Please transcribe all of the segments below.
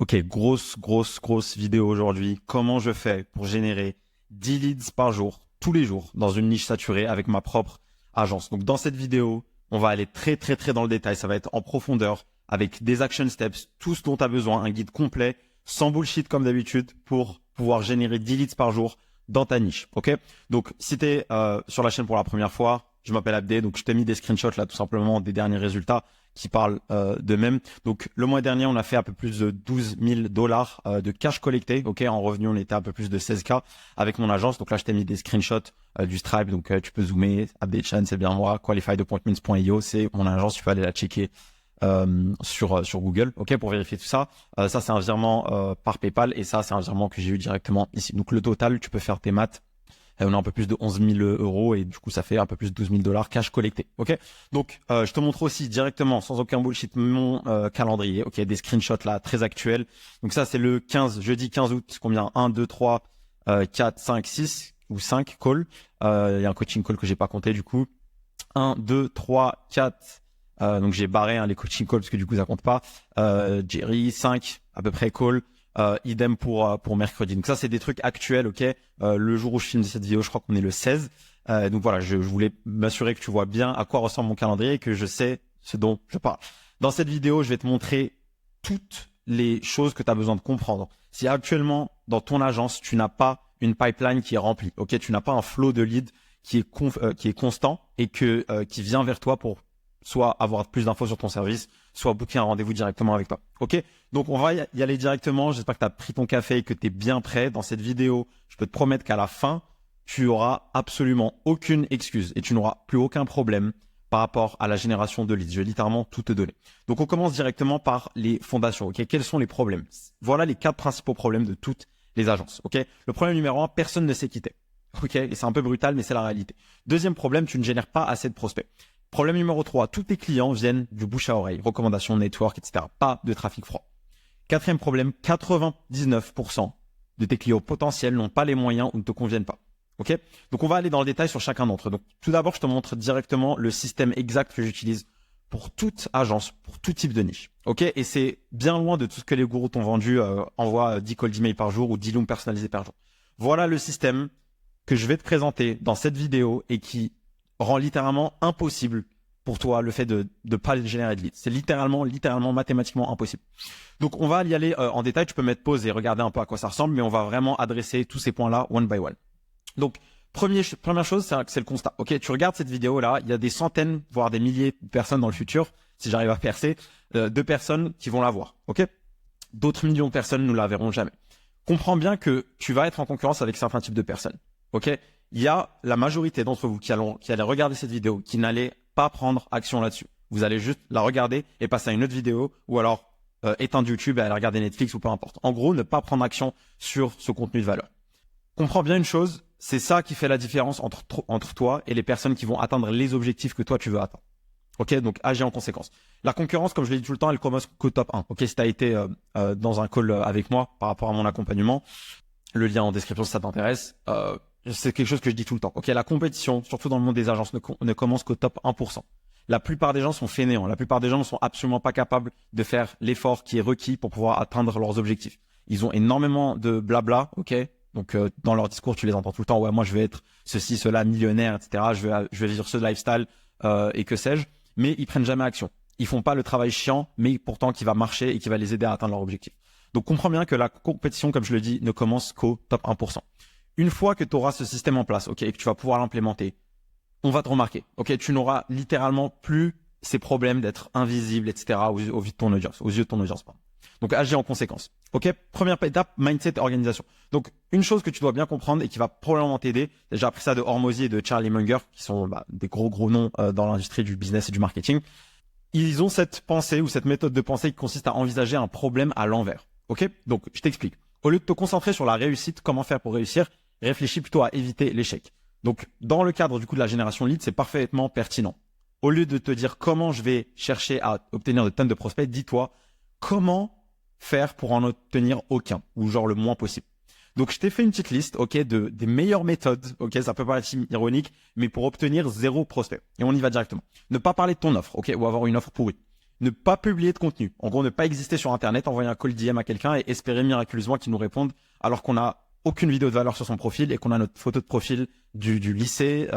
Ok, grosse vidéo aujourd'hui. Comment je fais pour générer 10 leads par jour, tous les jours, dans une niche saturée avec ma propre agence. Donc dans cette vidéo, on va aller très dans le détail. Ça va être en profondeur avec des action steps, tout ce dont tu as besoin, un guide complet, sans bullshit comme d'habitude, pour pouvoir générer 10 leads par jour dans ta niche. Ok. Donc si tu es sur la chaîne pour la première fois, je m'appelle Abdé, donc je t'ai mis des screenshots là tout simplement des derniers résultats qui parlent d'eux-mêmes. Donc le mois dernier, on a fait un peu plus de 12 000 dollars de cash collecté. Ok, en revenu, on était à peu plus de 16 k avec mon agence. Donc là, je t'ai mis des screenshots du Stripe. Donc tu peux zoomer. Abdé Chan, c'est bien moi. Qualifiedappointments.io, c'est mon agence. Tu peux aller la checker sur Google, ok, pour vérifier tout ça. Ça, c'est un virement par PayPal et ça, c'est un virement que j'ai eu directement ici. Donc le total, tu peux faire tes maths. On a un peu plus de 11 000 euros et du coup, ça fait un peu plus de 12 000 dollars cash collecté. Ok. Donc, je te montre aussi directement, sans aucun bullshit, mon calendrier. Ok. Des screenshots là, très actuels. Donc ça, c'est le 15, jeudi 15 août. Combien? 1, 2, 3, 4, 5, 6 ou 5 calls. Il y a un coaching call que j'ai pas compté du coup. 1, 2, 3, 4. Donc j'ai barré les coaching calls parce que du coup ça compte pas. Jerry 5 à peu près call. Idem pour mercredi. Donc ça c'est des trucs actuels, ok. Le jour où je filme cette vidéo, je crois qu'on est le 16. Donc voilà, je voulais m'assurer que tu vois bien à quoi ressemble mon calendrier et que je sais ce dont je parle. Dans cette vidéo, je vais te montrer toutes les choses que tu as besoin de comprendre. Si actuellement dans ton agence, tu n'as pas une pipeline qui est remplie, ok, tu n'as pas un flow de leads qui est constant et qui vient vers toi pour soit avoir plus d'infos sur ton service, soit booker un rendez-vous directement avec toi. Ok. Donc on va y aller directement. J'espère que tu as pris ton café et que tu es bien prêt. Dans cette vidéo, je peux te promettre qu'à la fin, tu auras absolument aucune excuse et tu n'auras plus aucun problème par rapport à la génération de leads. Je vais littéralement tout te donner. Donc on commence directement par les fondations. Ok. Quels sont les problèmes? Voilà les 4 principaux problèmes de toutes les agences. Ok. Le problème numéro 1, personne ne sait quitter. Ok. Et c'est un peu brutal, mais c'est la réalité. Deuxième problème, tu ne génères pas assez de prospects. Problème numéro 3, tous tes clients viennent du bouche à oreille, recommandations, network, etc. Pas de trafic froid. Quatrième problème, 99% de tes clients potentiels n'ont pas les moyens ou ne te conviennent pas. Ok. Donc on va aller dans le détail sur chacun d'entre eux. Donc tout d'abord, je te montre directement le système exact que j'utilise pour toute agence, pour tout type de niche. Ok. Et c'est bien loin de tout ce que les gourous t'ont vendu. Envoie 10 calls d'email par jour ou 10 looms personnalisés par jour. Voilà le système que je vais te présenter dans cette vidéo et qui rend littéralement impossible pour toi le fait de pas générer de leads. C'est littéralement mathématiquement impossible. Donc on va y aller en détail. Tu peux mettre pause et regarder un peu à quoi ça ressemble, mais on va vraiment adresser tous ces points-là one by one. Donc première chose, c'est le constat. Ok, tu regardes cette vidéo là, il y a des centaines, voire des milliers de personnes dans le futur, si j'arrive à percer, de personnes qui vont la voir. Ok, d'autres millions de personnes ne la verront jamais. Comprends bien que tu vas être en concurrence avec certains types de personnes. Ok, il y a la majorité d'entre vous qui allaient regarder cette vidéo, qui n'allaient pas prendre action là-dessus. Vous allez juste la regarder et passer à une autre vidéo ou alors éteindre YouTube et aller regarder Netflix ou peu importe. En gros, ne pas prendre action sur ce contenu de valeur. Comprends bien une chose, c'est ça qui fait la différence entre toi et les personnes qui vont atteindre les objectifs que toi tu veux atteindre. Ok, donc agis en conséquence. La concurrence, comme je l'ai dit tout le temps, elle commence qu'au top 1. Ok, si tu as été dans un call avec moi par rapport à mon accompagnement, le lien en description si ça t'intéresse. C'est quelque chose que je dis tout le temps. Ok, la compétition, surtout dans le monde des agences, ne commence qu'au top 1%. La plupart des gens sont fainéants. La plupart des gens ne sont absolument pas capables de faire l'effort qui est requis pour pouvoir atteindre leurs objectifs. Ils ont énormément de blabla, ok. Donc dans leur discours, tu les entends tout le temps. Ouais, moi je vais être ceci, cela, millionnaire, etc. Je vais vivre ce lifestyle et que sais-je. Mais ils prennent jamais action. Ils font pas le travail chiant, mais pourtant qui va marcher et qui va les aider à atteindre leur objectif. Donc comprends bien que la compétition, comme je le dis, ne commence qu'au top 1%. Une fois que tu auras ce système en place, ok, et que tu vas pouvoir l'implémenter, on va te remarquer, ok, tu n'auras littéralement plus ces problèmes d'être invisible, etc. aux yeux de ton audience, pardon. Donc agis en conséquence. Ok, première étape, mindset et organisation. Donc une chose que tu dois bien comprendre et qui va probablement t'aider, j'ai appris ça de Hormozy et de Charlie Munger, qui sont des gros noms dans l'industrie du business et du marketing. Ils ont cette pensée ou cette méthode de pensée qui consiste à envisager un problème à l'envers. Ok, donc je t'explique. Au lieu de te concentrer sur la réussite, comment faire pour réussir, réfléchis plutôt à éviter l'échec. Donc, dans le cadre du coup de la génération lead, c'est parfaitement pertinent. Au lieu de te dire comment je vais chercher à obtenir de tonnes de prospects, dis-toi comment faire pour en obtenir aucun ou genre le moins possible. Donc, je t'ai fait une petite liste, ok, des meilleures méthodes, ok, ça peut paraître ironique, mais pour obtenir 0 prospect. Et on y va directement. Ne pas parler de ton offre, ok, ou avoir une offre pourrie. Ne pas publier de contenu. En gros, ne pas exister sur Internet, envoyer un call DM à quelqu'un et espérer miraculeusement qu'il nous réponde alors qu'on n'a aucune vidéo de valeur sur son profil et qu'on a notre photo de profil du lycée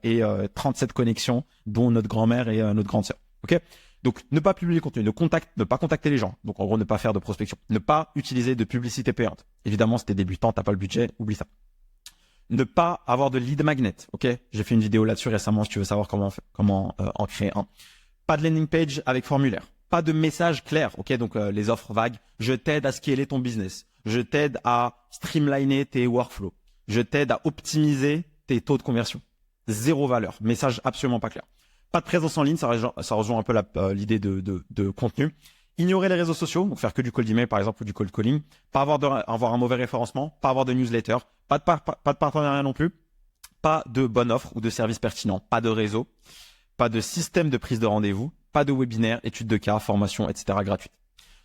et 37 connexions, dont notre grand-mère et notre grande sœur. Ok? Donc, ne pas publier le contenu, ne pas contacter les gens. Donc, en gros, ne pas faire de prospection. Ne pas utiliser de publicité payante. Évidemment, si t'es débutant, t'as pas le budget, oublie ça. Ne pas avoir de lead magnet. Ok? J'ai fait une vidéo là-dessus récemment si tu veux savoir comment en créer un. Pas de landing page avec formulaire. Pas de message clair. Ok? Donc, les offres vagues. Je t'aide à scaler ton business. Je t'aide à streamliner tes workflows. Je t'aide à optimiser tes taux de conversion. Zéro valeur. Message absolument pas clair. Pas de présence en ligne, ça rejoint un peu l'idée de contenu. Ignorer les réseaux sociaux, donc faire que du cold email par exemple ou du cold calling. Pas avoir un mauvais référencement, pas avoir de newsletter, pas de partenariat non plus, pas de bonne offre ou de service pertinent, pas de réseau, pas de système de prise de rendez-vous, pas de webinaire, études de cas, formation, etc. gratuite.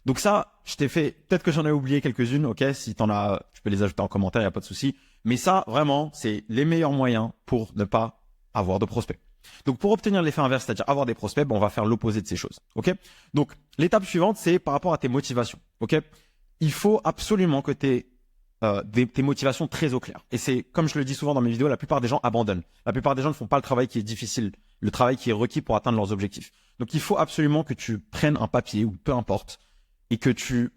Donc ça, je t'ai fait, peut-être que j'en ai oublié quelques-unes, ok, si t'en as, tu peux les ajouter en commentaire, il n'y a pas de souci. Mais ça, vraiment, c'est les meilleurs moyens pour ne pas avoir de prospects. Donc, pour obtenir l'effet inverse, c'est-à-dire avoir des prospects, on va faire l'opposé de ces choses. Ok? Donc, l'étape suivante, c'est par rapport à tes motivations. Ok? Il faut absolument que tu aies tes motivations très au clair. Et c'est, comme je le dis souvent dans mes vidéos, la plupart des gens abandonnent. La plupart des gens ne font pas le travail qui est difficile, le travail qui est requis pour atteindre leurs objectifs. Donc, il faut absolument que tu prennes un papier ou peu importe et que tu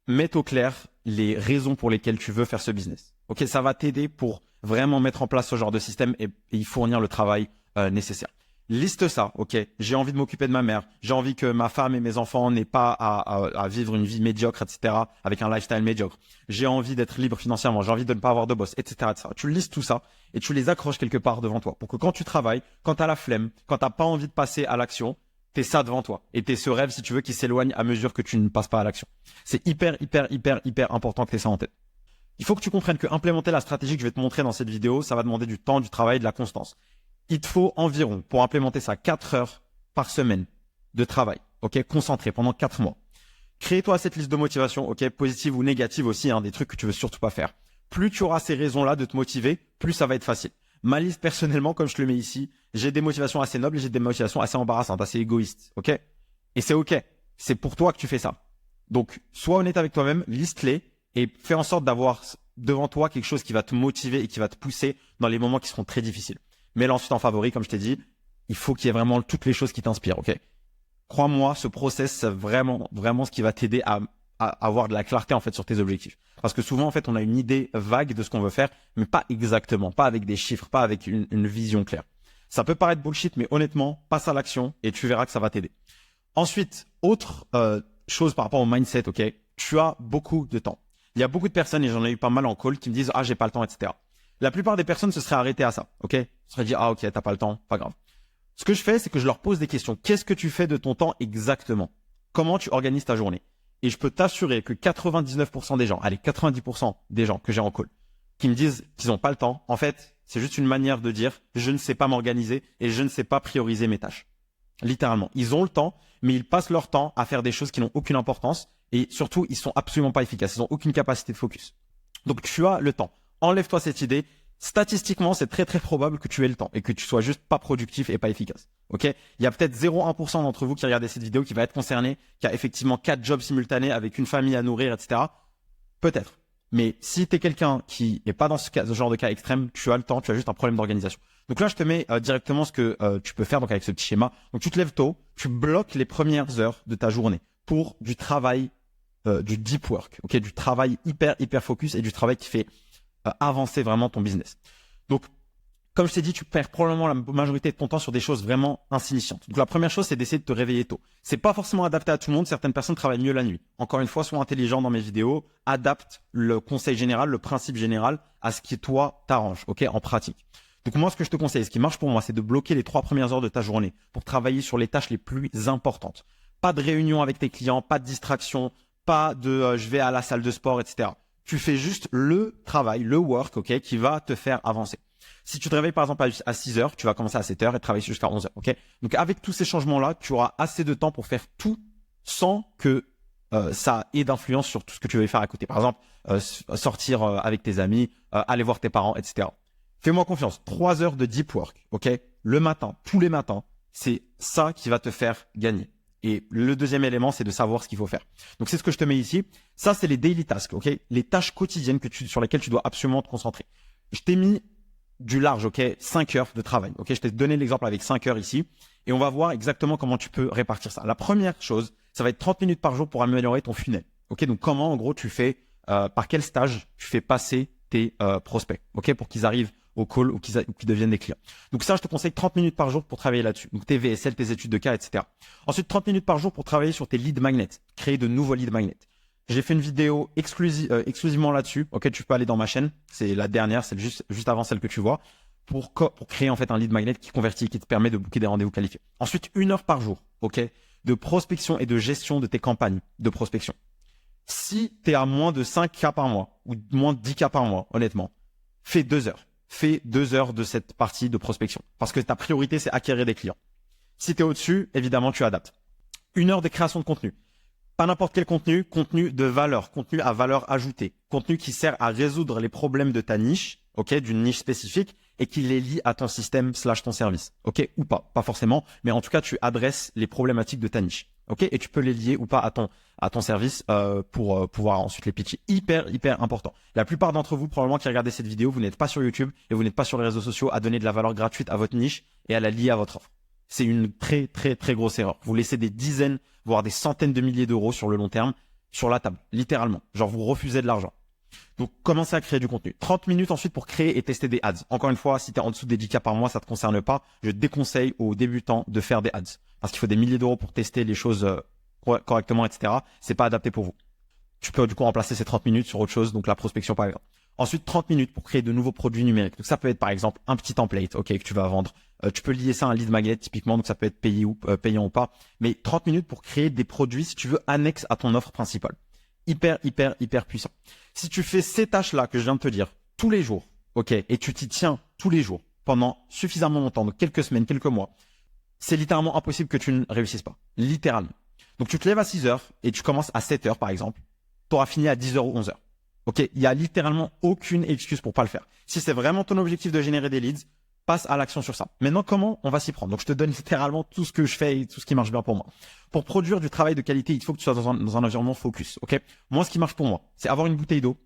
mettes au clair les raisons pour lesquelles tu veux faire ce business. Ok? Ça va t'aider pour vraiment mettre en place ce genre de système et y fournir le travail nécessaire. Liste ça, ok. J'ai envie de m'occuper de ma mère. J'ai envie que ma femme et mes enfants n'aient pas à vivre une vie médiocre, etc. avec un lifestyle médiocre. J'ai envie d'être libre financièrement. J'ai envie de ne pas avoir de boss, etc., etc. Tu listes tout ça et tu les accroches quelque part devant toi pour que quand tu travailles, quand tu as la flemme, quand tu n'as pas envie de passer à l'action, tu es ça devant toi. Et tu es ce rêve, si tu veux, qui s'éloigne à mesure que tu ne passes pas à l'action. C'est hyper important que tu aies ça en tête. Il faut que tu comprennes que implémenter la stratégie que je vais te montrer dans cette vidéo, ça va demander du temps, du travail et de la constance. Il te faut environ, pour implémenter ça, 4 heures par semaine de travail, ok, concentré pendant 4 mois. Crée-toi cette liste de motivation, ok, positive ou négative aussi, des trucs que tu veux surtout pas faire. Plus tu auras ces raisons-là de te motiver, plus ça va être facile. Ma liste, personnellement, comme je te le mets ici, j'ai des motivations assez nobles et j'ai des motivations assez embarrassantes, assez égoïstes, ok? Et c'est ok. C'est pour toi que tu fais ça. Donc, sois honnête avec toi-même, liste-les et fais en sorte d'avoir devant toi quelque chose qui va te motiver et qui va te pousser dans les moments qui seront très difficiles. Mets-le ensuite en favori, comme je t'ai dit. Il faut qu'il y ait vraiment toutes les choses qui t'inspirent, ok? Crois-moi, ce process, c'est vraiment ce qui va t'aider à avoir de la clarté, en fait, sur tes objectifs. Parce que souvent, en fait, on a une idée vague de ce qu'on veut faire, mais pas exactement, pas avec des chiffres, pas avec une vision claire. Ça peut paraître bullshit, mais honnêtement, passe à l'action et tu verras que ça va t'aider. Ensuite, autre chose par rapport au mindset, ok? Tu as beaucoup de temps. Il y a beaucoup de personnes, et j'en ai eu pas mal en call, qui me disent « Ah, j'ai pas le temps, etc. » La plupart des personnes se seraient arrêtées à ça, ok? Se seraient dit, ah ok, t'as pas le temps, pas grave. Ce que je fais, c'est que je leur pose des questions. Qu'est-ce que tu fais de ton temps exactement? Comment tu organises ta journée? Et je peux t'assurer que 99% des gens, allez, 90% des gens que j'ai en call, qui me disent qu'ils n'ont pas le temps, en fait, c'est juste une manière de dire, je ne sais pas m'organiser et je ne sais pas prioriser mes tâches. Littéralement. Ils ont le temps, mais ils passent leur temps à faire des choses qui n'ont aucune importance et surtout, ils sont absolument pas efficaces. Ils n'ont aucune capacité de focus. Donc, tu as le temps. Enlève-toi cette idée. Statistiquement, c'est très probable que tu aies le temps et que tu sois juste pas productif et pas efficace. Ok? Il y a peut-être 0,1% d'entre vous qui regardez cette vidéo qui va être concerné, qui a effectivement 4 jobs simultanés avec une famille à nourrir, etc. Peut-être. Mais si tu es quelqu'un qui est pas dans ce genre de cas extrême, tu as le temps, tu as juste un problème d'organisation. Donc là, je te mets directement ce que tu peux faire donc avec ce petit schéma. Donc tu te lèves tôt, tu bloques les premières heures de ta journée pour du travail, du deep work, ok, du travail hyper focus et du travail qui fait avancer vraiment ton business. Donc, comme je t'ai dit, tu perds probablement la majorité de ton temps sur des choses vraiment insignifiantes. Donc, la première chose, c'est d'essayer de te réveiller tôt. C'est pas forcément adapté à tout le monde. Certaines personnes travaillent mieux la nuit. Encore une fois, sois intelligent dans mes vidéos. Adapte le conseil général, le principe général à ce qui, toi, t'arrange, ok, en pratique. Donc, moi, ce que je te conseille, ce qui marche pour moi, c'est de bloquer les 3 premières heures de ta journée pour travailler sur les tâches les plus importantes. Pas de réunion avec tes clients, pas de distraction, pas de je vais à la salle de sport, etc. Tu fais juste le travail, le work, ok, qui va te faire avancer. Si tu te réveilles par exemple à 6 heures, tu vas commencer à 7 heures et travailler jusqu'à 11 heures, ok. Donc avec tous ces changements-là, tu auras assez de temps pour faire tout sans que ça ait d'influence sur tout ce que tu veux faire à côté. Par exemple, sortir avec tes amis, aller voir tes parents, etc. Fais-moi confiance. 3 heures de deep work, ok, le matin, tous les matins, c'est ça qui va te faire gagner. Et le deuxième élément, c'est de savoir ce qu'il faut faire. Donc, c'est ce que je te mets ici. Ça, c'est les daily tasks, ok? Les tâches quotidiennes sur lesquelles tu dois absolument te concentrer. Je t'ai mis du large, ok? 5 heures de travail, ok? Je t'ai donné l'exemple avec 5 heures ici. Et on va voir exactement comment tu peux répartir ça. La première chose, ça va être 30 minutes par jour pour améliorer ton funnel. Ok? Donc, comment, en gros, tu fais, par quel stage tu fais passer tes prospects, ok? Pour qu'ils arrivent au call ou qu'ils deviennent des clients. Donc ça, je te conseille 30 minutes par jour pour travailler là-dessus. Donc tes VSL, tes études de cas, etc. Ensuite, 30 minutes par jour pour travailler sur tes lead magnets, créer de nouveaux lead magnets. J'ai fait une vidéo exclusivement là-dessus. Ok, tu peux aller dans ma chaîne. C'est la dernière, c'est juste avant celle que tu vois, pour créer en fait un lead magnet qui convertit, qui te permet de booker des rendez-vous qualifiés. Ensuite, 1 heure par jour, ok, de prospection et de gestion de tes campagnes de prospection. Si tu es à moins de 5 cas par mois ou moins de 10 cas par mois, honnêtement, fais 2 heures. Fais 2 heures de cette partie de prospection. Parce que ta priorité, c'est acquérir des clients. Si tu es au-dessus, évidemment, tu adaptes. 1 heure de création de contenu. Pas n'importe quel contenu, contenu de valeur, contenu à valeur ajoutée, contenu qui sert à résoudre les problèmes de ta niche, ok, d'une niche spécifique, et qui les lie à ton système / ton service, ok, ou pas forcément, mais en tout cas, tu adresses les problématiques de ta niche, ok, et tu peux les lier ou pas à ton service pour pouvoir ensuite les pitcher. Hyper important. La plupart d'entre vous, probablement, qui regardez cette vidéo, vous n'êtes pas sur YouTube et vous n'êtes pas sur les réseaux sociaux à donner de la valeur gratuite à votre niche et à la lier à votre offre. C'est une très grosse erreur. Vous laissez des dizaines, voire des centaines de milliers d'euros sur le long terme sur la table, littéralement. Genre, vous refusez de l'argent. Donc, commencez à créer du contenu. 30 minutes ensuite pour créer et tester des ads. Encore une fois, si tu es en dessous des 10 cas par mois, ça te concerne pas. Je déconseille aux débutants de faire des ads. Parce qu'il faut des milliers d'euros pour tester les choses correctement, etc. C'est pas adapté pour vous. Tu peux du coup remplacer ces 30 minutes sur autre chose, donc la prospection par exemple. Ensuite, 30 minutes pour créer de nouveaux produits numériques. Donc ça peut être par exemple un petit template, ok, que tu vas vendre. Tu peux lier ça à un lead magnet typiquement, donc ça peut être payant ou pas. Mais 30 minutes pour créer des produits, si tu veux, annexes à ton offre principale. Hyper puissant. Si tu fais ces tâches-là que je viens de te dire tous les jours, ok, et tu t'y tiens tous les jours pendant suffisamment longtemps, donc quelques semaines, quelques mois, c'est littéralement impossible que tu ne réussisses pas. Littéralement. Donc tu te lèves à 6 heures et tu commences à 7 heures par exemple. Tu auras fini à 10 heures ou 11 heures. Ok, il y a littéralement aucune excuse pour pas le faire. Si c'est vraiment ton objectif de générer des leads, passe à l'action sur ça. Maintenant, comment on va s'y prendre? Donc je te donne littéralement tout ce que je fais et tout ce qui marche bien pour moi. Pour produire du travail de qualité, il faut que tu sois dans un environnement focus. Ok, moi ce qui marche pour moi, c'est avoir une bouteille d'eau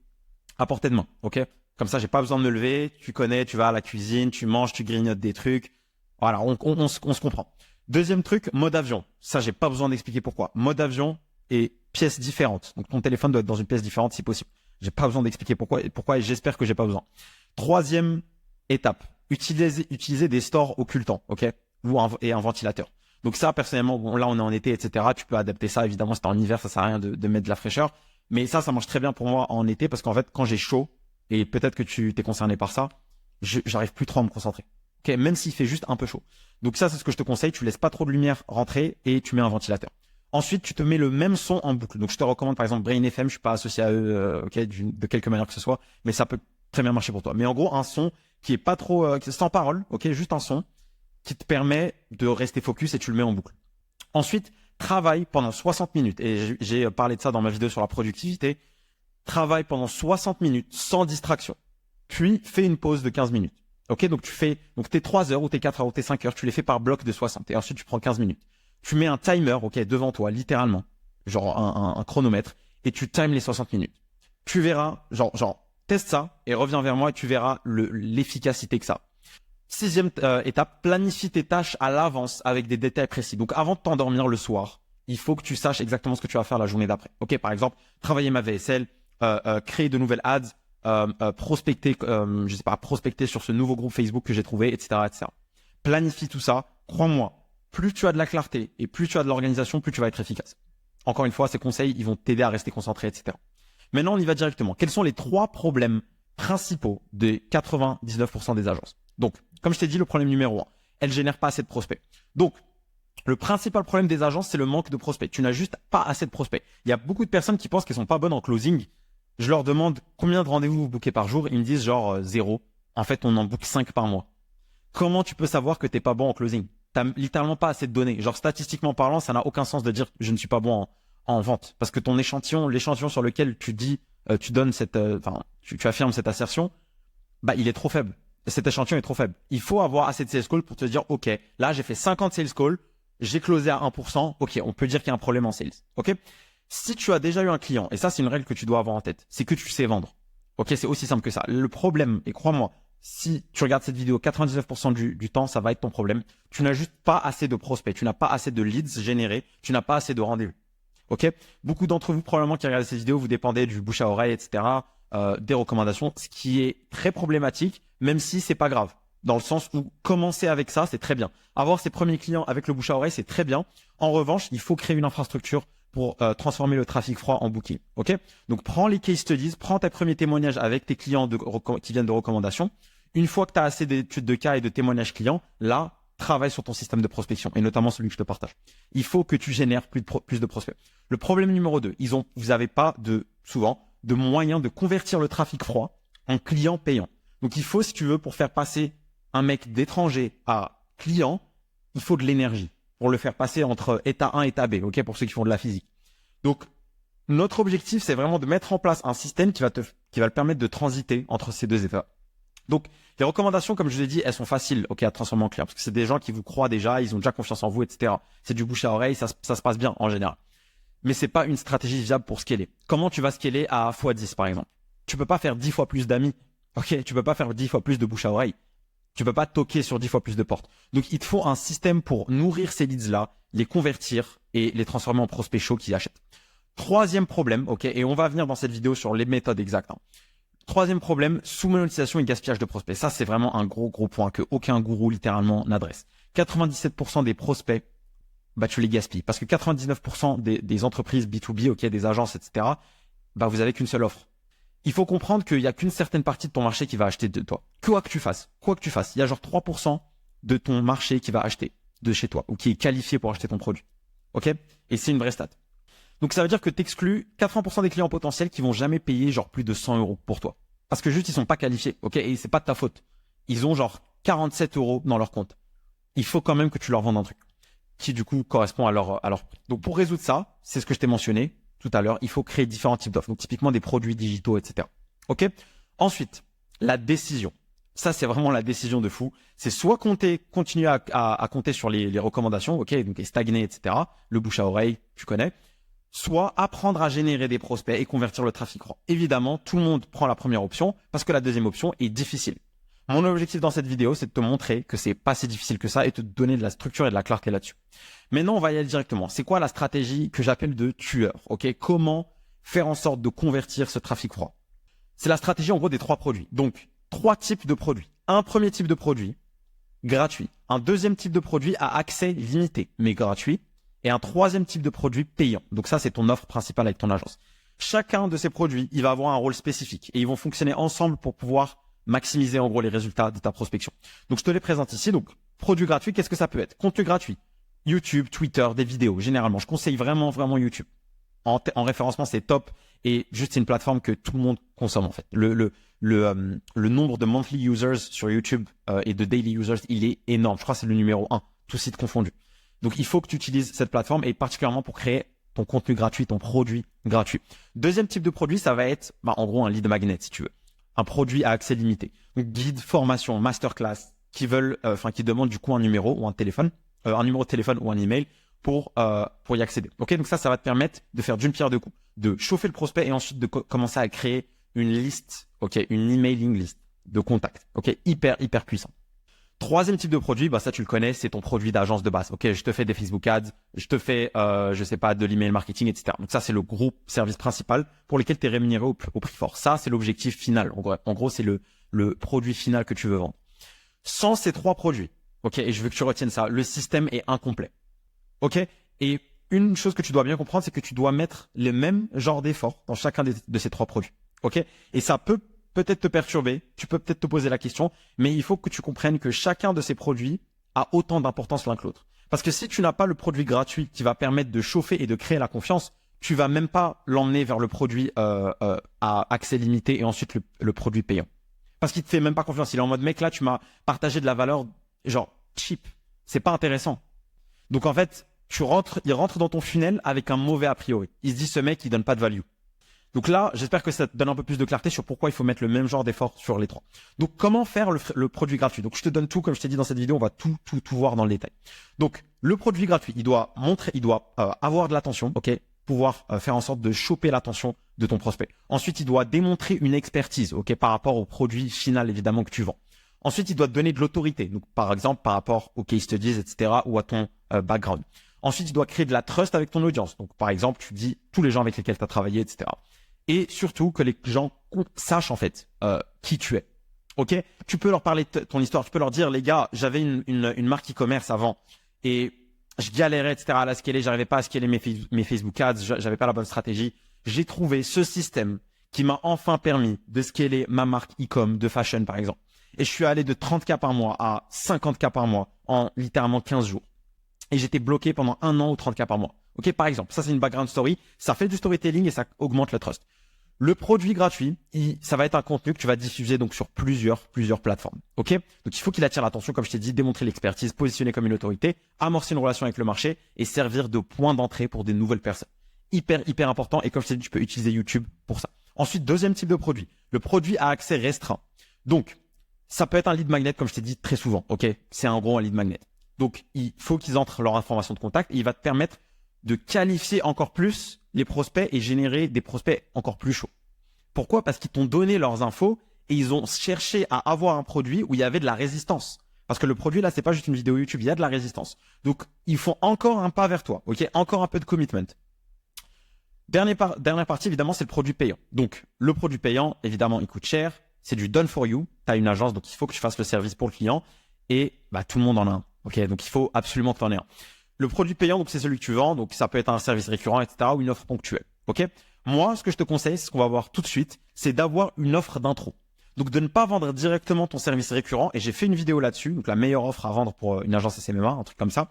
à portée de main. Ok, comme ça j'ai pas besoin de me lever. Tu connais, tu vas à la cuisine, tu manges, tu grignotes des trucs. Voilà, on se comprend. Deuxième truc, mode avion. Ça, j'ai pas besoin d'expliquer pourquoi. Mode avion et pièces différentes. Donc, ton téléphone doit être dans une pièce différente si possible. J'ai pas besoin d'expliquer pourquoi et j'espère que j'ai pas besoin. Troisième étape, utiliser des stores occultants, ok, et un ventilateur. Donc ça, personnellement, bon, là, on est en été, etc. Tu peux adapter ça. Évidemment, si t'es en hiver, ça sert à rien de mettre de la fraîcheur. Mais ça marche très bien pour moi en été parce qu'en fait, quand j'ai chaud, et peut-être que tu t'es concerné par ça, j'arrive plus trop à me concentrer. Ok, même s'il fait juste un peu chaud. Donc ça, c'est ce que je te conseille. Tu laisses pas trop de lumière rentrer et tu mets un ventilateur. Ensuite, tu te mets le même son en boucle. Donc je te recommande par exemple Brain FM. Je suis pas associé à eux, ok, de quelque manière que ce soit, mais ça peut très bien marcher pour toi. Mais en gros, un son qui est pas trop sans parole, ok, juste un son qui te permet de rester focus et tu le mets en boucle. Ensuite, travaille pendant 60 minutes. Et j'ai parlé de ça dans ma vidéo sur la productivité. Travaille pendant 60 minutes sans distraction. Puis fais une pause de 15 minutes. Ok, donc tes 3 heures ou tes 4 heures ou tes 5 heures, tu les fais par bloc de 60 et ensuite tu prends 15 minutes. Tu mets un timer, ok, devant toi, littéralement, genre un chronomètre, et tu times les 60 minutes. Tu verras, teste ça et reviens vers moi et tu verras l'efficacité que ça a. 6e étape, planifie tes tâches à l'avance avec des détails précis. Donc avant de t'endormir le soir, il faut que tu saches exactement ce que tu vas faire la journée d'après. Ok, par exemple, travailler ma VSL, créer de nouvelles ads, prospecter, prospecter sur ce nouveau groupe Facebook que j'ai trouvé, etc., etc. Planifie tout ça. Crois-moi, plus tu as de la clarté et plus tu as de l'organisation, plus tu vas être efficace. Encore une fois, ces conseils, ils vont t'aider à rester concentré, etc. Maintenant, on y va directement. Quels sont les 3 problèmes principaux des 99% des agences? Donc, comme je t'ai dit, le problème numéro 1, elles génèrent pas assez de prospects. Donc, le principal problème des agences, c'est le manque de prospects. Tu n'as juste pas assez de prospects. Il y a beaucoup de personnes qui pensent qu'elles sont pas bonnes en closing. Je leur demande combien de rendez-vous vous bookez par jour. Ils me disent genre 0. En fait, on en book 5 par mois. Comment tu peux savoir que t'es pas bon en closing? T'as littéralement pas assez de données. Genre statistiquement parlant, ça n'a aucun sens de dire je ne suis pas bon en vente. Parce que ton échantillon, l'échantillon sur lequel tu dis, tu donnes tu affirmes cette assertion, bah il est trop faible. Cet échantillon est trop faible. Il faut avoir assez de sales calls pour te dire ok, là j'ai fait 50 sales calls, j'ai closé à 1%, ok, on peut dire qu'il y a un problème en sales, ok. Si tu as déjà eu un client, et ça c'est une règle que tu dois avoir en tête, c'est que tu sais vendre, ok, c'est aussi simple que ça. Le problème, et crois-moi, si tu regardes cette vidéo 99% du temps, ça va être ton problème. Tu n'as juste pas assez de prospects, tu n'as pas assez de leads générés, tu n'as pas assez de rendez-vous, ok. Beaucoup d'entre vous probablement qui regardent cette vidéo, vous dépendez du bouche à oreille, etc., des recommandations, ce qui est très problématique, même si c'est pas grave. Dans le sens où commencer avec ça, c'est très bien. Avoir ses premiers clients avec le bouche à oreille, c'est très bien. En revanche, il faut créer une infrastructure pour transformer le trafic froid en booking. Ok. Donc, prends les case studies, prends tes premiers témoignages avec tes clients qui viennent de recommandations. Une fois que tu as assez d'études de cas et de témoignages clients, là, travaille sur ton système de prospection et notamment celui que je te partage. Il faut que tu génères plus de prospects. Le problème numéro 2, vous n'avez pas souvent de moyens de convertir le trafic froid en client payant. Donc, il faut, si tu veux, pour faire passer un mec d'étranger à client, il faut de l'énergie pour le faire passer entre état 1 et état B, ok, pour ceux qui font de la physique. Donc, notre objectif, c'est vraiment de mettre en place un système qui va le permettre de transiter entre ces deux états. Donc, les recommandations, comme je vous ai dit, elles sont faciles, ok, à transformer en client, parce que c'est des gens qui vous croient déjà, ils ont déjà confiance en vous, etc. C'est du bouche à oreille, ça se passe bien en général. Mais c'est pas une stratégie viable pour scaler. Comment tu vas scaler à x10, par exemple? Tu peux pas faire 10 fois plus d'amis, ok? Tu peux pas faire 10 fois plus de bouche à oreille. Tu peux pas toquer sur 10 fois plus de portes. Donc, il te faut un système pour nourrir ces leads-là, les convertir et les transformer en prospects chauds qui achètent. Troisième problème, ok, et on va venir dans cette vidéo sur les méthodes exactes. Troisième problème, sous-monétisation et gaspillage de prospects. Ça, c'est vraiment un gros point que aucun gourou littéralement n'adresse. 97% des prospects, bah, tu les gaspilles. Parce que 99% des entreprises B2B, ok, des agences, etc., bah, vous avez qu'une seule offre. Il faut comprendre qu'il y a qu'une certaine partie de ton marché qui va acheter de toi. Quoi que tu fasses, il y a genre 3% de ton marché qui va acheter de chez toi ou qui est qualifié pour acheter ton produit. Ok? Et c'est une vraie stat. Donc ça veut dire que tu exclus 80% des clients potentiels qui vont jamais payer genre plus de 100 euros pour toi. Parce que juste ils sont pas qualifiés, ok? Et c'est pas de ta faute. Ils ont genre 47 euros dans leur compte. Il faut quand même que tu leur vendes un truc qui du coup correspond à leur prix. Donc pour résoudre ça, c'est ce que je t'ai mentionné tout à l'heure, il faut créer différents types d'offres. Donc typiquement des produits digitaux, etc. Ok? Ensuite, la décision. Ça, c'est vraiment la décision de fou. C'est soit continuer à compter sur les recommandations, ok? Donc stagner, etc. Le bouche à oreille, tu connais. Soit apprendre à générer des prospects et convertir le trafic froid. Évidemment, tout le monde prend la première option parce que la deuxième option est difficile. Mon objectif dans cette vidéo, c'est de te montrer que c'est pas si difficile que ça et te donner de la structure et de la clarté là-dessus. Maintenant, on va y aller directement. C'est quoi la stratégie que j'appelle de tueur, ok? Comment faire en sorte de convertir ce trafic froid? C'est la stratégie en gros des 3 produits. Donc, 3 types de produits. Un premier type de produit gratuit. Un deuxième type de produit à accès limité mais gratuit. Et un troisième type de produit payant. Donc ça, c'est ton offre principale avec ton agence. Chacun de ces produits, il va avoir un rôle spécifique et ils vont fonctionner ensemble pour pouvoir maximiser en gros les résultats de ta prospection. Donc je te les présente ici. Donc produit gratuit, qu'est-ce que ça peut être? Contenu gratuit, YouTube, Twitter, des vidéos. Généralement, je conseille vraiment YouTube. En référencement, c'est top et juste c'est une plateforme que tout le monde consomme en fait. Le nombre de monthly users sur YouTube et de daily users, il est énorme. Je crois que c'est le numéro 1, tous sites confondus. Donc, il faut que tu utilises cette plateforme et particulièrement pour créer ton contenu gratuit, ton produit gratuit. Deuxième type de produit, ça va être, en gros, un lead magnet, si tu veux. Un produit à accès limité. Donc, guide, formation, masterclass, qui demandent du coup un numéro ou un téléphone, un numéro de téléphone ou un email pour y accéder. Ok, donc ça va te permettre de faire d'une pierre deux coups, de chauffer le prospect et ensuite de commencer à créer une liste, ok, une emailing list de contacts, ok, hyper puissant. Troisième type de produit, ça tu le connais, c'est ton produit d'agence de base. Ok, je te fais des Facebook Ads, je te fais, de l'email marketing, etc. Donc ça c'est le gros service principal pour lequel tu es rémunéré au prix fort. Ça c'est l'objectif final. En gros c'est le produit final que tu veux vendre. Sans ces 3 produits, ok, et je veux que tu retiennes ça, le système est incomplet. Ok, et une chose que tu dois bien comprendre, c'est que tu dois mettre le même genre d'effort dans chacun de ces 3 produits. Ok, et ça peut-être te perturber, tu peux peut-être te poser la question, mais il faut que tu comprennes que chacun de ces produits a autant d'importance l'un que l'autre. Parce que si tu n'as pas le produit gratuit qui va permettre de chauffer et de créer la confiance, tu vas même pas l'emmener vers le produit à accès limité et ensuite le produit payant. Parce qu'il te fait même pas confiance. Il est en mode, mec, là, tu m'as partagé de la valeur genre cheap. C'est pas intéressant. Donc en fait, il rentre dans ton funnel avec un mauvais a priori. Il se dit, ce mec, il donne pas de value. Donc là, j'espère que ça te donne un peu plus de clarté sur pourquoi il faut mettre le même genre d'effort sur les trois. Donc comment faire le produit gratuit? Donc je te donne tout, comme je t'ai dit dans cette vidéo, on va tout voir dans le détail. Donc le produit gratuit, il doit avoir de l'attention, ok, pouvoir faire en sorte de choper l'attention de ton prospect. Ensuite, il doit démontrer une expertise, ok, par rapport au produit final évidemment que tu vends. Ensuite, il doit te donner de l'autorité, donc par exemple par rapport aux case studies, etc., ou à ton background. Ensuite, il doit créer de la trust avec ton audience. Donc par exemple, tu dis tous les gens avec lesquels tu as travaillé, etc. Et surtout que les gens sachent en fait qui tu es. Ok, tu peux leur parler de ton histoire, tu peux leur dire les gars, j'avais une marque e-commerce avant et je galérais, etc. à la scaler, j'arrivais pas à scaler mes Facebook Ads, j'avais pas la bonne stratégie. J'ai trouvé ce système qui m'a enfin permis de scaler ma marque e-com de fashion par exemple. Et je suis allé de 30K par mois à 50K par mois en littéralement 15 jours. Et j'étais bloqué pendant 1 an ou 30K par mois. Ok, par exemple, ça c'est une background story, ça fait du storytelling et ça augmente le trust. Le produit gratuit, ça va être un contenu que tu vas diffuser donc sur plusieurs plateformes. Ok, donc il faut qu'il attire l'attention, comme je t'ai dit, démontrer l'expertise, positionner comme une autorité, amorcer une relation avec le marché et servir de point d'entrée pour des nouvelles personnes. Hyper important. Et comme je t'ai dit, tu peux utiliser YouTube pour ça. Ensuite, deuxième type de produit, le produit à accès restreint. Donc ça peut être un lead magnet, comme je t'ai dit très souvent. Ok, c'est en gros un lead magnet. Donc il faut qu'ils entrent leur information de contact et il va te permettre de qualifier encore plus les prospects et générer des prospects encore plus chauds. Pourquoi? Parce qu'ils t'ont donné leurs infos et ils ont cherché à avoir un produit où il y avait de la résistance. Parce que le produit là, c'est pas juste une vidéo YouTube, il y a de la résistance. Donc ils font encore un pas vers toi, ok? Encore un peu de commitment. Dernière partie, évidemment, c'est le produit payant. Donc le produit payant, évidemment, il coûte cher. C'est du done for you. Tu as une agence, donc il faut que tu fasses le service pour le client. Et bah, tout le monde en a un. Ok, donc il faut absolument que tu en aies un. Le produit payant, donc c'est celui que tu vends, donc ça peut être un service récurrent, etc., ou une offre ponctuelle. Ok. Moi, ce que je te conseille, c'est ce qu'on va voir tout de suite, c'est d'avoir une offre d'intro. Donc de ne pas vendre directement ton service récurrent. Et j'ai fait une vidéo là-dessus, donc la meilleure offre à vendre pour une agence SMMA, un truc comme ça.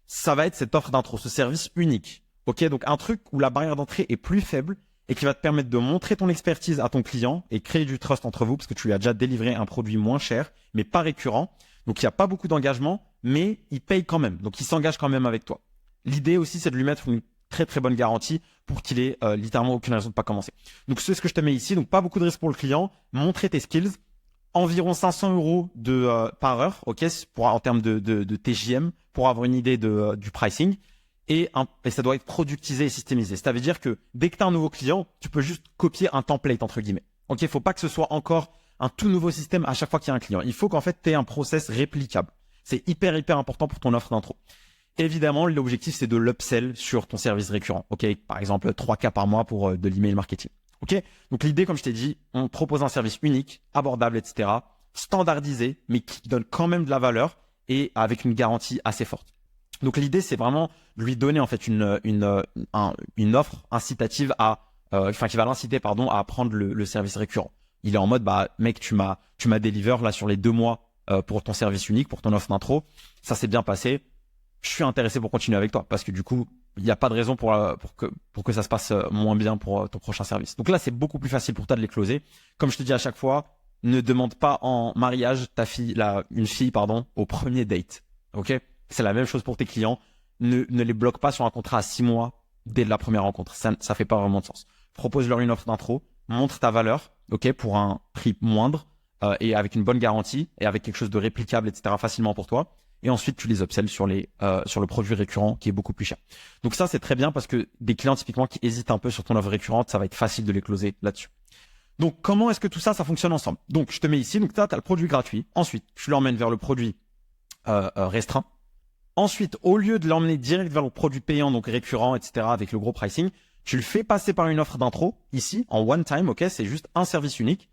Ça va être cette offre d'intro, ce service unique. Ok, donc un truc où la barrière d'entrée est plus faible et qui va te permettre de montrer ton expertise à ton client et créer du trust entre vous parce que tu lui as déjà délivré un produit moins cher, mais pas récurrent. Donc il n'y a pas beaucoup d'engagement, mais il paye quand même. Donc il s'engage quand même avec toi. L'idée aussi, c'est de lui mettre une très bonne garantie pour qu'il ait littéralement aucune raison de pas commencer. Donc c'est ce que je te mets ici. Donc pas beaucoup de risques pour le client. Montrer tes skills. Environ 500 euros par heure, ok, en termes de TJM pour avoir une idée du pricing. Et ça doit être productisé et systémisé. Ça veut dire que dès que tu as un nouveau client, tu peux juste copier un template entre guillemets. Ok, il faut pas que ce soit encore un tout nouveau système à chaque fois qu'il y a un client. Il faut qu'en fait tu aies un process réplicable. C'est hyper important pour ton offre d'intro. Évidemment, l'objectif c'est de l'upsell sur ton service récurrent. Ok, par exemple 3K par mois pour de l'email marketing. Ok, donc l'idée, comme je t'ai dit, on propose un service unique, abordable, etc., standardisé, mais qui donne quand même de la valeur et avec une garantie assez forte. Donc l'idée, c'est vraiment de lui donner en fait une offre incitative qui va l'inciter à prendre le service récurrent. Il est en mode bah mec, tu m'as délivré là sur les 2 mois pour ton service unique, pour ton offre d'intro, ça s'est bien passé. Je suis intéressé pour continuer avec toi parce que du coup il n'y a pas de raison pour que ça se passe moins bien pour ton prochain service. Donc là, c'est beaucoup plus facile pour toi de les closer. Comme je te dis à chaque fois, ne demande pas en mariage une fille au premier date. Ok? C'est la même chose pour tes clients. Ne les bloque pas sur un contrat à 6 mois dès la première rencontre. Ça fait pas vraiment de sens. Propose-leur une offre d'intro, montre ta valeur, ok, pour un prix moindre et avec une bonne garantie et avec quelque chose de réplicable, etc. facilement pour toi. Et ensuite, tu les upsells sur le produit récurrent qui est beaucoup plus cher. Donc ça, c'est très bien parce que des clients typiquement qui hésitent un peu sur ton offre récurrente, ça va être facile de les closer là-dessus. Donc comment est-ce que tout ça fonctionne ensemble? Donc je te mets ici, donc tu as le produit gratuit. Ensuite, je l'emmène vers le produit restreint. Ensuite, au lieu de l'emmener direct vers le produit payant, donc récurrent, etc., avec le gros pricing, tu le fais passer par une offre d'intro, ici, en one time, ok, c'est juste un service unique,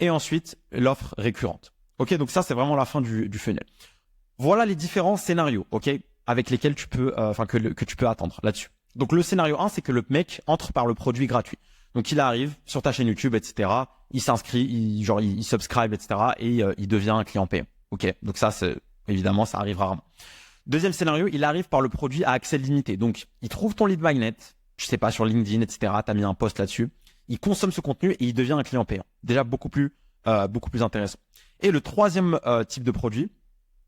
et ensuite, l'offre récurrente. Ok, donc ça, c'est vraiment la fin du funnel. Voilà les différents scénarios, ok, avec lesquels tu peux, que tu peux attendre là-dessus. Donc le scénario 1, c'est que le mec entre par le produit gratuit. Donc il arrive sur ta chaîne YouTube, etc., il s'inscrit, il subscribe, etc., et il devient un client payant. Ok, donc ça, évidemment, ça arrive rarement. Deuxième scénario, il arrive par le produit à accès limité. Donc, il trouve ton lead magnet, je sais pas, sur LinkedIn, etc. Tu as mis un post là-dessus. Il consomme ce contenu et il devient un client payant. Déjà beaucoup plus intéressant. Et le troisième type de produit,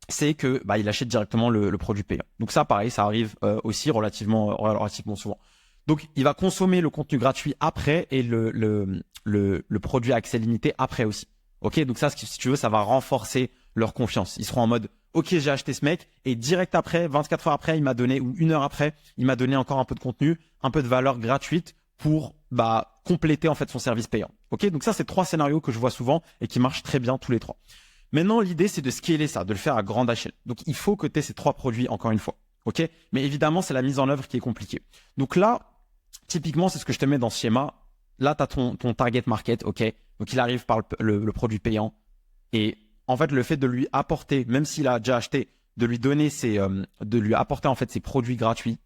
c'est que il achète directement le produit payant. Donc ça, pareil, ça arrive aussi relativement souvent. Donc, il va consommer le contenu gratuit après et le produit à accès limité après aussi. Ok, donc ça, si tu veux, ça va renforcer leur confiance. Ils seront en mode, ok, j'ai acheté ce mec et direct après, 24 heures après, il m'a donné, ou 1 heure après, il m'a donné encore un peu de contenu, un peu de valeur gratuite pour compléter en fait son service payant. Ok, donc ça, c'est 3 scénarios que je vois souvent et qui marchent très bien tous les 3. Maintenant, l'idée, c'est de scaler ça, de le faire à grande échelle. Donc, il faut que tu aies ces 3 produits encore une fois. Ok, mais évidemment, c'est la mise en œuvre qui est compliquée. Donc là, typiquement, c'est ce que je te mets dans ce schéma. Là, tu as ton target market, ok. Donc, il arrive par le produit payant. Et en fait, le fait de lui apporter, même s'il a déjà acheté, de lui donner de lui apporter en fait ses produits gratuits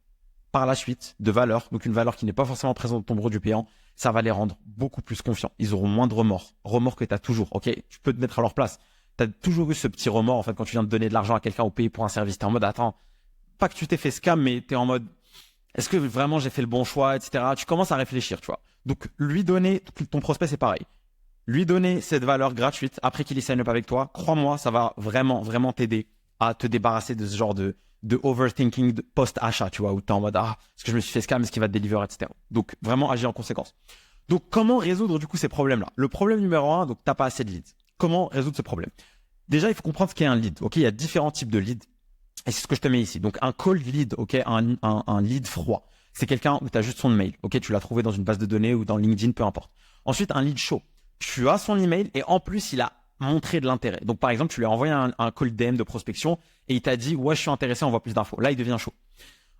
par la suite de valeur, donc une valeur qui n'est pas forcément présente dans ton produit payant, ça va les rendre beaucoup plus confiants. Ils auront moins de remords que tu as toujours, ok. Tu peux te mettre à leur place. Tu as toujours eu ce petit remords en fait quand tu viens de donner de l'argent à quelqu'un ou payer pour un service. Tu es en mode, attends, pas que tu t'es fait scam, mais tu es en mode, est-ce que vraiment j'ai fait le bon choix, etc. Tu commences à réfléchir, tu vois. Donc, lui donner, ton prospect, c'est pareil. Lui donner cette valeur gratuite après qu'il y sign up avec toi, crois-moi, ça va vraiment, vraiment t'aider à te débarrasser de ce genre de overthinking post-achat, tu vois, où t'es en mode, est-ce que je me suis fait scam, est-ce qu'il va te deliver, etc. Donc, vraiment agir en conséquence. Donc, comment résoudre, du coup, ces problèmes-là? Le problème numéro 1, donc, t'as pas assez de leads. Comment résoudre ce problème? Déjà, il faut comprendre ce qu'est un lead. Ok, il y a différents types de leads. Et c'est ce que je te mets ici. Donc, un cold lead, ok, un lead froid. C'est quelqu'un où tu as juste son mail. Ok, tu l'as trouvé dans une base de données ou dans LinkedIn, peu importe. Ensuite, un lead chaud. Tu as son email et en plus, il a montré de l'intérêt. Donc, par exemple, tu lui as envoyé un call DM de prospection et il t'a dit, ouais, je suis intéressé, envoie plus d'infos. Là, il devient chaud.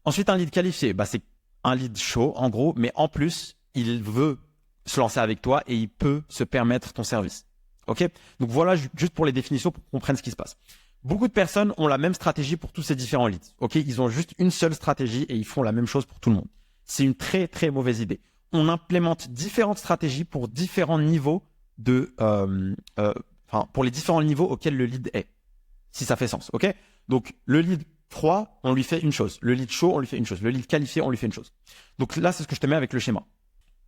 Ensuite, un lead qualifié. C'est un lead chaud, en gros, mais en plus, il veut se lancer avec toi et il peut se permettre ton service. Ok? Donc, voilà, juste pour les définitions, pour qu'on comprenne ce qui se passe. Beaucoup de personnes ont la même stratégie pour tous ces différents leads. Ok, ils ont juste une seule stratégie et ils font la même chose pour tout le monde. C'est une très très mauvaise idée. On implémente différentes stratégies pour différents niveaux pour les différents niveaux auxquels le lead est. Si ça fait sens. Ok, donc le lead froid, on lui fait une chose. Le lead chaud, on lui fait une chose. Le lead qualifié, on lui fait une chose. Donc là, c'est ce que je te mets avec le schéma.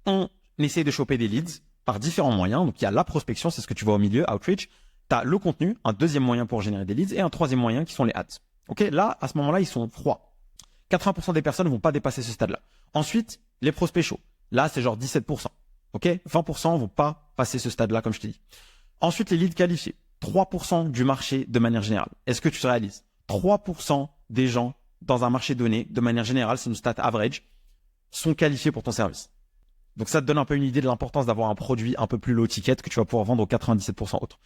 On essaye de choper des leads par différents moyens. Donc il y a la prospection, c'est ce que tu vois au milieu, outreach. Tu as le contenu, un deuxième moyen pour générer des leads et un troisième moyen qui sont les ads. Ok, là, à ce moment-là, ils sont froids. 80% des personnes ne vont pas dépasser ce stade-là. Ensuite, les prospects chauds. Là, c'est genre 17%. Ok, 20% ne vont pas passer ce stade-là, comme je t'ai dit. Ensuite, les leads qualifiés. 3% du marché de manière générale. Est-ce que tu te réalises? 3% des gens dans un marché donné, de manière générale, c'est une stat average, sont qualifiés pour ton service. Donc, ça te donne un peu une idée de l'importance d'avoir un produit un peu plus low ticket que tu vas pouvoir vendre aux 97% autres.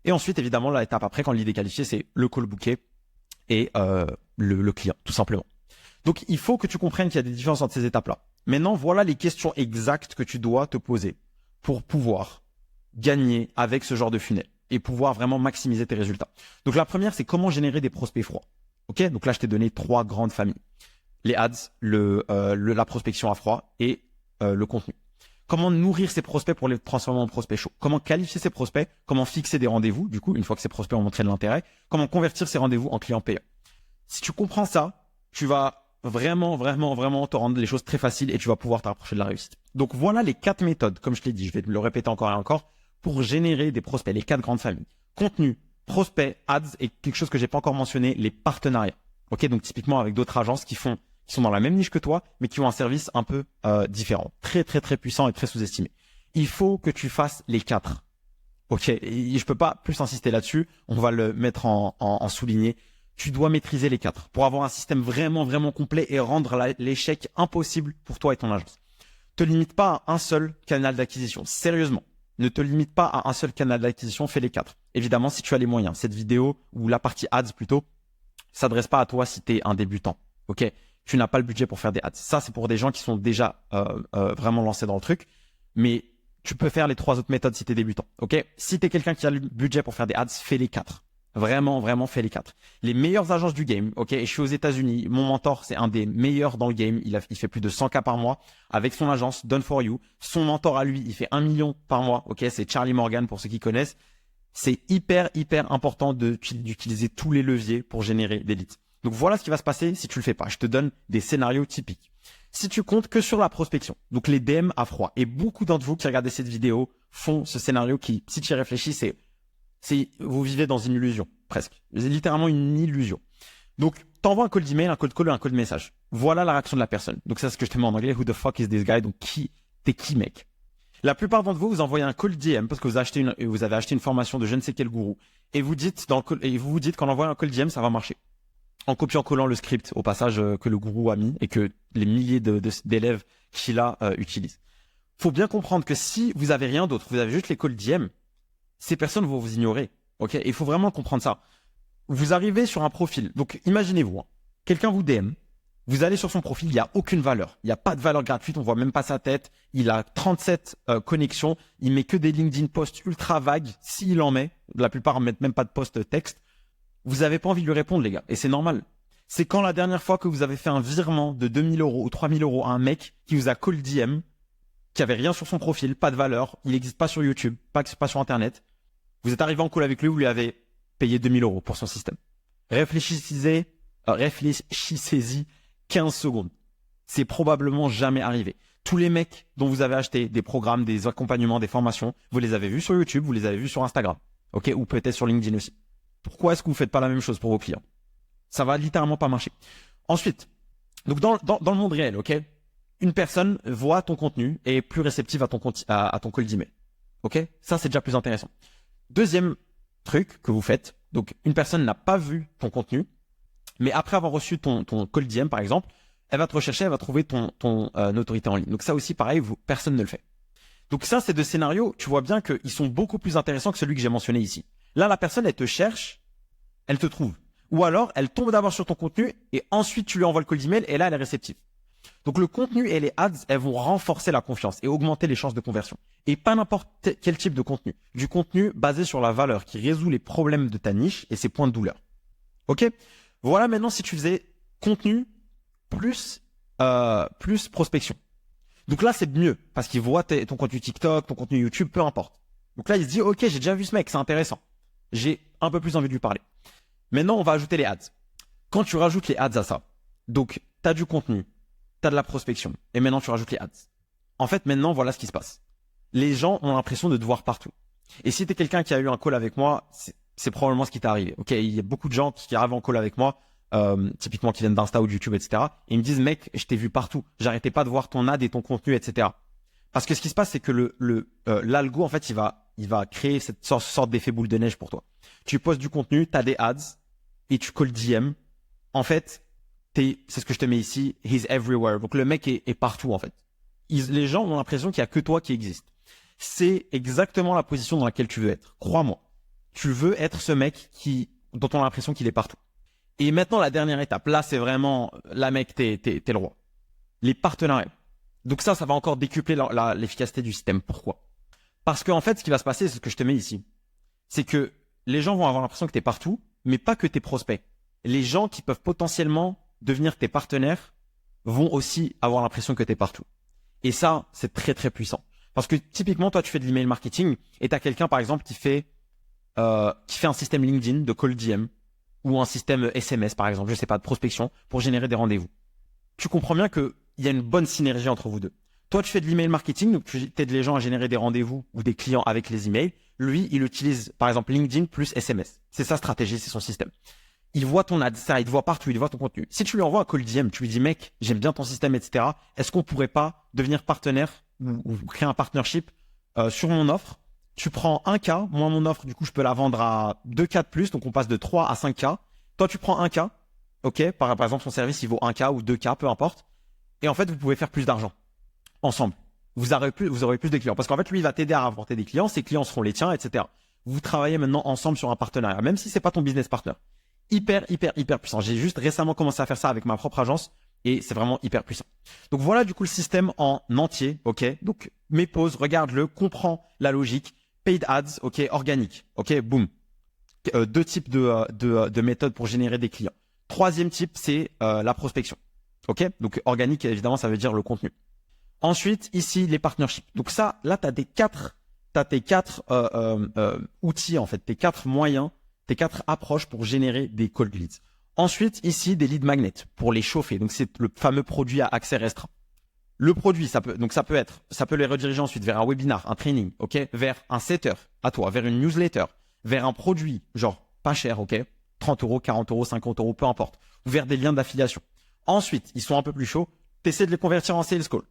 Et ensuite, évidemment, l'étape après, quand le lead est qualifié, c'est le call booké et le client, tout simplement. Donc, il faut que tu comprennes qu'il y a des différences entre ces étapes-là. Maintenant, voilà les questions exactes que tu dois te poser pour pouvoir gagner avec ce genre de funnel et pouvoir vraiment maximiser tes résultats. Donc, la première, c'est comment générer des prospects froids. Ok, donc là, je t'ai donné 3 grandes familles. Les ads, la prospection à froid et le contenu. Comment nourrir ses prospects pour les transformer en prospects chauds? Comment qualifier ses prospects? Comment fixer des rendez-vous? Du coup, une fois que ces prospects ont montré de l'intérêt, comment convertir ces rendez-vous en clients payants? Si tu comprends ça, tu vas vraiment te rendre les choses très faciles et tu vas pouvoir te rapprocher de la réussite. Donc voilà les 4 méthodes, comme je t'ai dit, je vais te le répéter encore et encore, pour générer des prospects, les 4 grandes familles. Contenu, prospects, ads et quelque chose que j'ai pas encore mentionné, les partenariats. Ok, donc typiquement avec d'autres agences qui sont dans la même niche que toi, mais qui ont un service un peu différent, très puissant et très sous-estimé. Il faut que tu fasses les 4. Ok, et je peux pas plus insister là-dessus. On va le mettre en souligné. Tu dois maîtriser les 4 pour avoir un système vraiment complet et rendre l'échec impossible pour toi et ton agence. Te limite pas à un seul canal d'acquisition. Sérieusement, ne te limite pas à un seul canal d'acquisition. Fais les 4. Évidemment, si tu as les moyens. Cette vidéo ou la partie ads plutôt s'adresse pas à toi si tu es un débutant. Ok. Tu n'as pas le budget pour faire des ads. Ça, c'est pour des gens qui sont déjà vraiment lancés dans le truc. Mais tu peux faire les 3 autres méthodes si tu es débutant. Ok. Si tu es quelqu'un qui a le budget pour faire des ads, fais les 4. Vraiment, fais les 4. Les meilleures agences du game. Ok. Et je suis aux États-Unis. Mon mentor, c'est un des meilleurs dans le game. Il fait plus de 100K par mois avec son agence Done for You. Son mentor à lui, il fait 1 million par mois. Ok. C'est Charlie Morgan pour ceux qui connaissent. C'est hyper important d'utiliser tous les leviers pour générer des leads. Donc voilà ce qui va se passer si tu le fais pas. Je te donne des scénarios typiques. Si tu comptes que sur la prospection, donc les DM à froid, et beaucoup d'entre vous qui regardez cette vidéo font ce scénario qui, si tu y réfléchis, c'est vous vivez dans une illusion, presque. C'est littéralement une illusion. Donc t'envoies un cold email, un cold call ou un cold message. Voilà la réaction de la personne. Donc, c'est ce que je te mets en anglais. Who the fuck is this guy? Donc, t'es qui, mec? La plupart d'entre vous, vous envoyez un cold DM parce que vous avez acheté une formation de je ne sais quel gourou. Et vous vous dites qu'en envoyant un cold DM, ça va marcher. En copiant-collant le script, au passage, que le gourou a mis et que les milliers d'élèves qu'il a utilisent. Faut bien comprendre que si vous avez rien d'autre, vous avez juste les cold DM, ces personnes vont vous ignorer. Ok? Il faut vraiment comprendre ça. Vous arrivez sur un profil. Donc, imaginez-vous, hein, quelqu'un vous DM. Vous allez sur son profil, il n'y a aucune valeur. Il n'y a pas de valeur gratuite, on voit même pas sa tête. Il a 37 connexions. Il met que des LinkedIn posts ultra vagues, s'il en met. La plupart ne mettent même pas de post texte. Vous n'avez pas envie de lui répondre, les gars. Et c'est normal. C'est quand la dernière fois que vous avez fait un virement de 2000 euros ou 3000 euros à un mec qui vous a call DM, qui avait rien sur son profil, pas de valeur, il n'existe pas sur YouTube, pas sur Internet. Vous êtes arrivé en call avec lui, vous lui avez payé 2000 euros pour son système. Réfléchissez-y 15 secondes. C'est probablement jamais arrivé. Tous les mecs dont vous avez acheté des programmes, des accompagnements, des formations, vous les avez vus sur YouTube, vous les avez vus sur Instagram. Ok? Ou peut-être sur LinkedIn aussi. Pourquoi est-ce que vous faites pas la même chose pour vos clients? Ça va littéralement pas marcher. Ensuite, donc dans le monde réel, ok? Une personne voit ton contenu et est plus réceptive à ton cold email. Ok? Ça, c'est déjà plus intéressant. Deuxième truc que vous faites, donc une personne n'a pas vu ton contenu, mais après avoir reçu ton cold DM, par exemple, elle va te rechercher, elle va trouver ton autorité en ligne. Donc ça aussi, pareil, personne ne le fait. Donc ça, ces deux scénarios, tu vois bien qu'ils sont beaucoup plus intéressants que celui que j'ai mentionné ici. Là, la personne, elle te cherche, elle te trouve. Ou alors, elle tombe d'abord sur ton contenu et ensuite tu lui envoies le cold email et là, elle est réceptive. Donc le contenu et les ads, elles vont renforcer la confiance et augmenter les chances de conversion. Et pas n'importe quel type de contenu. Du contenu basé sur la valeur qui résout les problèmes de ta niche et ses points de douleur. Ok? Voilà maintenant si tu faisais contenu plus prospection. Donc là, c'est mieux parce qu'il voit ton contenu TikTok, ton contenu YouTube, peu importe. Donc là, il se dit, ok, j'ai déjà vu ce mec, c'est intéressant. J'ai un peu plus envie de lui parler. Maintenant, on va ajouter les ads. Quand tu rajoutes les ads à ça, donc tu as du contenu, tu as de la prospection, et maintenant tu rajoutes les ads. En fait, maintenant, voilà ce qui se passe. Les gens ont l'impression de te voir partout. Et si tu es quelqu'un qui a eu un call avec moi, c'est probablement ce qui t'est arrivé. Ok, il y a beaucoup de gens qui arrivent en call avec moi, typiquement qui viennent d'Insta ou de YouTube, etc. Et ils me disent, mec, je t'ai vu partout. J'arrêtais pas de voir ton ad et ton contenu, etc. Parce que ce qui se passe, c'est que l'algo, en fait, il va créer cette sorte d'effet boule de neige pour toi. Tu postes du contenu, tu as des ads et tu call DM. En fait, c'est ce que je te mets ici, he's everywhere. Donc le mec est partout, en fait. Les gens ont l'impression qu'il y a que toi qui existe. C'est exactement la position dans laquelle tu veux être. Crois-moi. Tu veux être ce mec dont on a l'impression qu'il est partout. Et maintenant, la dernière étape, là, c'est vraiment, là, mec, t'es le roi. Les partenariats. Donc ça va encore décupler l'efficacité du système. Pourquoi? Parce qu'en fait, ce qui va se passer, c'est ce que je te mets ici. C'est que les gens vont avoir l'impression que t'es partout, mais pas que tes prospects. Les gens qui peuvent potentiellement devenir tes partenaires vont aussi avoir l'impression que t'es partout. Et ça, c'est très, très puissant. Parce que typiquement, toi, tu fais de l'email marketing et t'as quelqu'un, par exemple, qui fait un système LinkedIn de call DM ou un système SMS, par exemple, je sais pas, de prospection pour générer des rendez-vous. Tu comprends bien qu'il y a une bonne synergie entre vous deux. Toi, tu fais de l'email marketing, donc tu aides les gens à générer des rendez-vous ou des clients avec les emails. Lui, il utilise, par exemple, LinkedIn plus SMS. C'est sa stratégie, c'est son système. Il voit ton ad, ça, il te voit partout, il voit ton contenu. Si tu lui envoies un call DM, tu lui dis, mec, j'aime bien ton système, etc. Est-ce qu'on pourrait pas devenir partenaire ou créer un partnership sur mon offre? Tu prends 1K, moi mon offre, du coup, je peux la vendre à 2K de plus, donc on passe de 3 à 5K. Toi, tu prends 1K, ok? Par exemple, son service, il vaut 1K ou 2K, peu importe. Et en fait, vous pouvez faire plus d'argent ensemble. Vous aurez plus de clients. Parce qu'en fait, lui, il va t'aider à rapporter des clients, ses clients seront les tiens, etc. Vous travaillez maintenant ensemble sur un partenariat, même si c'est pas ton business partner. Hyper puissant. J'ai juste récemment commencé à faire ça avec ma propre agence et c'est vraiment hyper puissant. Donc voilà du coup le système en entier, ok? Donc mets pause, regarde-le, comprends la logique. Paid ads, ok, organique, ok, boum. Deux types de méthodes pour générer des clients. Troisième type, c'est la prospection, ok? Donc organique, évidemment, ça veut dire le contenu. Ensuite, ici, les partnerships. Donc ça, là, t'as tes quatre outils en fait, tes 4 moyens, tes 4 approches pour générer des cold leads. Ensuite, ici, des lead magnets pour les chauffer. Donc, c'est le fameux produit à accès restreint. Le produit, ça peut les rediriger ensuite vers un webinar, un training, ok, vers un setter à toi, vers une newsletter, vers un produit, genre pas cher, ok, 30 euros, 40 euros, 50 euros, peu importe. ou vers des liens d'affiliation. Ensuite, ils sont un peu plus chauds, tu essaies de les convertir en sales call.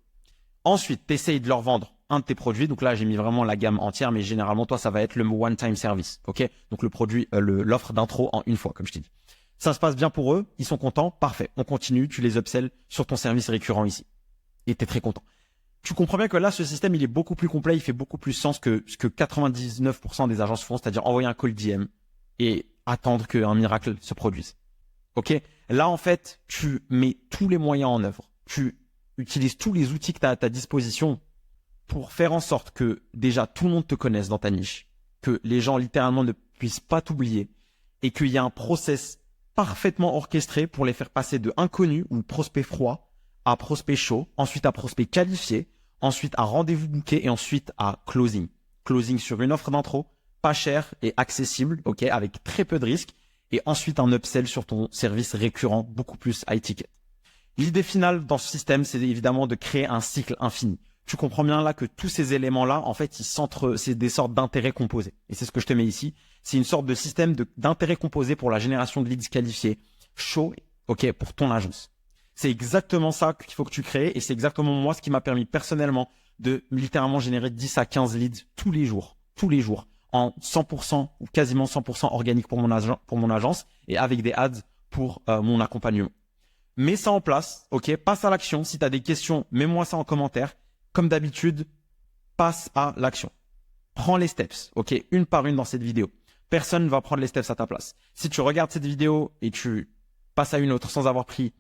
Ensuite, tu essayes de leur vendre un de tes produits. Donc là, j'ai mis vraiment la gamme entière, mais généralement, toi, ça va être le one-time service. Ok? Donc le produit, l'offre d'intro en une fois, comme je t'ai dit. Ça se passe bien pour eux, ils sont contents, parfait. On continue, tu les upsells sur ton service récurrent ici. Et tu es très content. Tu comprends bien que là, ce système, il est beaucoup plus complet, il fait beaucoup plus sens que ce que 99% des agences font, c'est-à-dire envoyer un call DM et attendre qu'un miracle se produise. Ok? Là, en fait, tu mets tous les moyens en œuvre. Tu utilises tous les outils que tu as à ta disposition pour faire en sorte que déjà tout le monde te connaisse dans ta niche, que les gens littéralement ne puissent pas t'oublier et qu'il y a un process parfaitement orchestré pour les faire passer de inconnu ou prospect froid à prospect chaud, ensuite à prospect qualifié, ensuite à rendez-vous booké et ensuite à closing. Closing sur une offre d'intro, pas cher et accessible, ok, avec très peu de risques, et ensuite un upsell sur ton service récurrent beaucoup plus high ticket. L'idée finale dans ce système, c'est évidemment de créer un cycle infini. Tu comprends bien là que tous ces éléments-là, en fait, c'est des sortes d'intérêts composés. Et c'est ce que je te mets ici. C'est une sorte de système d'intérêts composés pour la génération de leads qualifiés, chaud, ok, pour ton agence. C'est exactement ça qu'il faut que tu crées et c'est exactement moi ce qui m'a permis personnellement de littéralement générer 10 à 15 leads tous les jours, en 100% ou quasiment 100% organique pour mon agence et avec des ads pour mon accompagnement. Mets ça en place, ok, passe à l'action. Si tu as des questions, mets-moi ça en commentaire. Comme d'habitude, passe à l'action. Prends les steps, ok, une par une dans cette vidéo. Personne ne va prendre les steps à ta place. Si tu regardes cette vidéo et tu passes à une autre sans avoir pris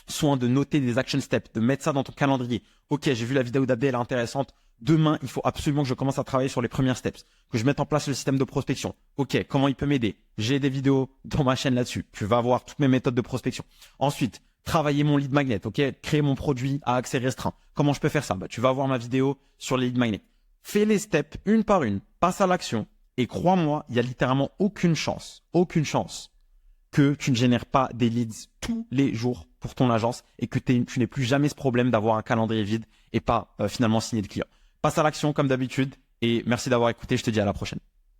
soin de noter des action steps, de mettre ça dans ton calendrier. Ok, j'ai vu la vidéo d'Abdel, elle est intéressante. Demain, il faut absolument que je commence à travailler sur les premières steps, que je mette en place le système de prospection. Ok, comment il peut m'aider? J'ai des vidéos dans ma chaîne là-dessus. Tu vas voir toutes mes méthodes de prospection. Ensuite, travailler mon lead magnet, ok, créer mon produit à accès restreint. Comment je peux faire ça? Bah, tu vas voir ma vidéo sur les lead magnets. Fais les steps une par une, passe à l'action et crois-moi, il y a littéralement aucune chance que tu ne génères pas des leads tous les jours pour ton agence et que tu n'aies plus jamais ce problème d'avoir un calendrier vide et pas finalement signer de clients. Passe à l'action comme d'habitude et merci d'avoir écouté, je te dis à la prochaine.